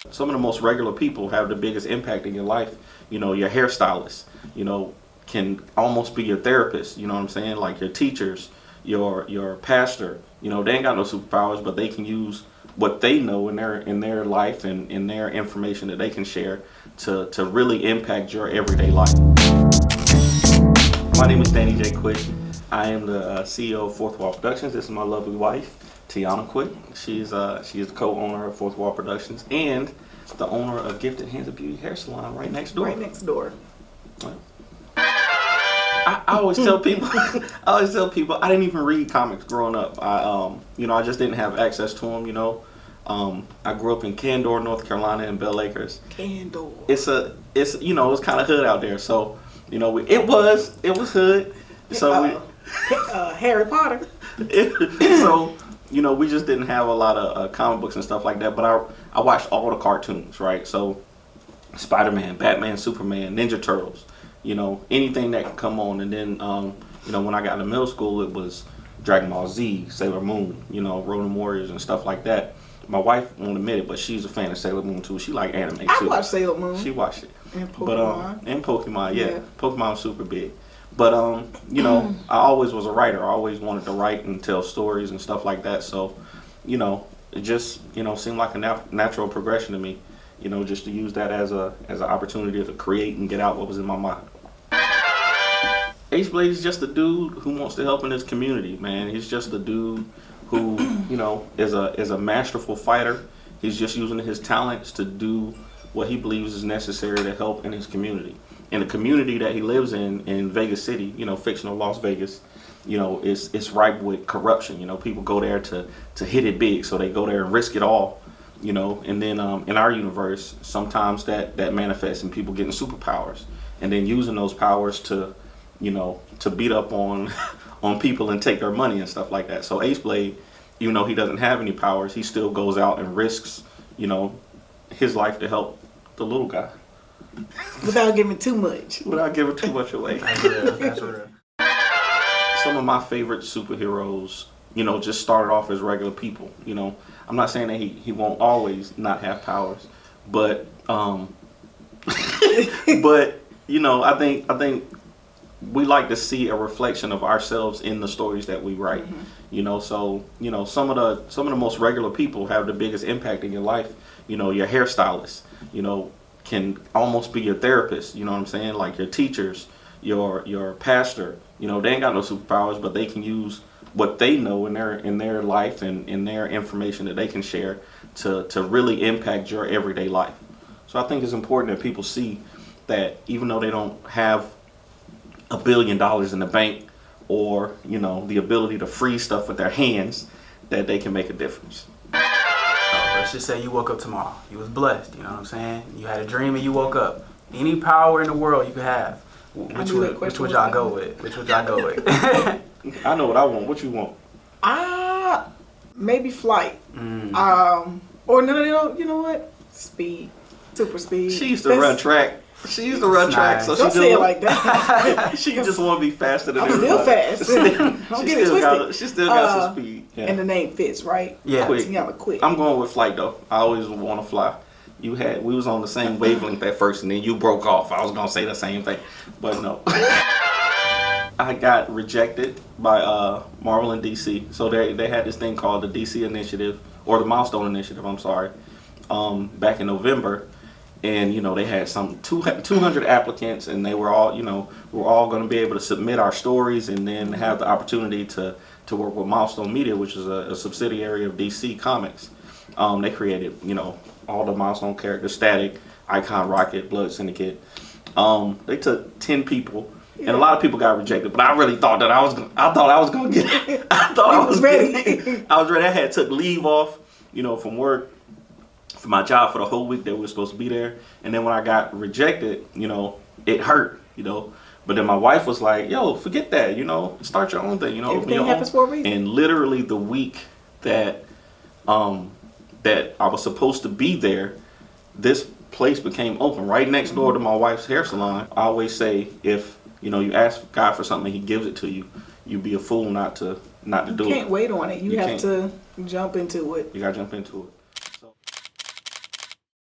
Some of the most regular people have the biggest impact in your life. You know, your hairstylist, can almost be your therapist. You know what I'm saying? Like your teachers, your pastor. They ain't got no superpowers, but they can use what they know in their life and in their information that they can share to really impact your everyday life. My name is Danny J. Quick. I am the CEO of Fourth Wall Productions. This is my lovely wife, Tiana Quick. She is the co-owner of Fourth Wall Productions and the owner of Gifted Hands of Beauty Hair Salon right next door. Right next door. Well, I always tell people, I didn't even read comics growing up. I just didn't have access to them. I grew up in Candor, North Carolina, and Bell Acres. Candor. It's kind of hood out there. So, it was hood. So Harry Potter. We just didn't have a lot of comic books and stuff like that. But I watched all the cartoons, right? So Spider-Man, Batman, Superman, Ninja Turtles, anything that could come on. And then, when I got into middle school, it was Dragon Ball Z, Sailor Moon, Ronin Warriors and stuff like that. My wife won't admit it, but she's a fan of Sailor Moon too. She like anime too. I watched Sailor Moon. She watched it. And Pokemon. And Pokemon, yeah. Pokemon was super big. But, I always was a writer. I always wanted to write and tell stories and stuff like that. So, it just, seemed like a natural progression to me, just to use that as an opportunity to create and get out what was in my mind. Ace Blade is just a dude who wants to help in his community, man. He's just a dude who, is a masterful fighter. He's just using his talents to do what he believes is necessary to help in his community. In the community that he lives in Vegas City, fictional Las Vegas, it's ripe with corruption. People go there to hit it big, so they go there and risk it all, and then in our universe, sometimes that manifests in people getting superpowers and then using those powers to beat up on on people and take their money and stuff like that. So Ace Blade, even though he doesn't have any powers, he still goes out and risks, his life to help the little guy. Without giving too much. Without giving too much away. That's real. Some of my favorite superheroes, just started off as regular people. I'm not saying that he won't always not have powers, but I think we like to see a reflection of ourselves in the stories that we write. Mm-hmm. Some of the most regular people have the biggest impact in your life. Your hairstylist, can almost be your therapist. You know what I'm saying? Like your teachers, your pastor. They ain't got no superpowers, but they can use what they know in their life and in their information that they can share to really impact your everyday life. So I think it's important that people see that even though they don't have $1 billion in the bank or the ability to freeze stuff with their hands, that they can make a difference. Let's just say you woke up tomorrow. You was blessed, you know what I'm saying? You had a dream and you woke up. Any power in the world you could have. Which would y'all go with? Which would y'all go with? I know what I want. What you want? Maybe flight. Or no, you know what? Speed. Super speed. She used to run track. She used to run track, so don't say it like that. She just want to be faster than I'm everybody. still fast. Don't get it twisted. She still got some speed. Yeah. And the name fits, right? Yeah. Quick. I'm going with flight though. I always want to fly. We was on the same wavelength at first, and then you broke off. I was gonna say the same thing, but no. I got rejected by Marvel and DC. So they had this thing called the DC Initiative, or the Milestone Initiative. I'm sorry. Back in November. And they had some 200 applicants, and they were all we're all going to be able to submit our stories, and then have the opportunity to work with Milestone Media, which is a subsidiary of DC Comics. They created all the Milestone characters: Static, Icon, Rocket, Blood Syndicate. They took 10 people, and a lot of people got rejected. But I really thought that I was going to get it. I was ready. I was ready. I had took leave off, from work, for my job for the whole week that we were supposed to be there. And then when I got rejected, it hurt, But then my wife was like, yo, forget that, start your own thing, Everything happens for a reason. And literally the week that that I was supposed to be there, this place became open right next door to my wife's hair salon. I always say, if you ask God for something, He gives it to you. You'd be a fool not to do it. You can't wait on it. You have to jump into it. You gotta jump into it.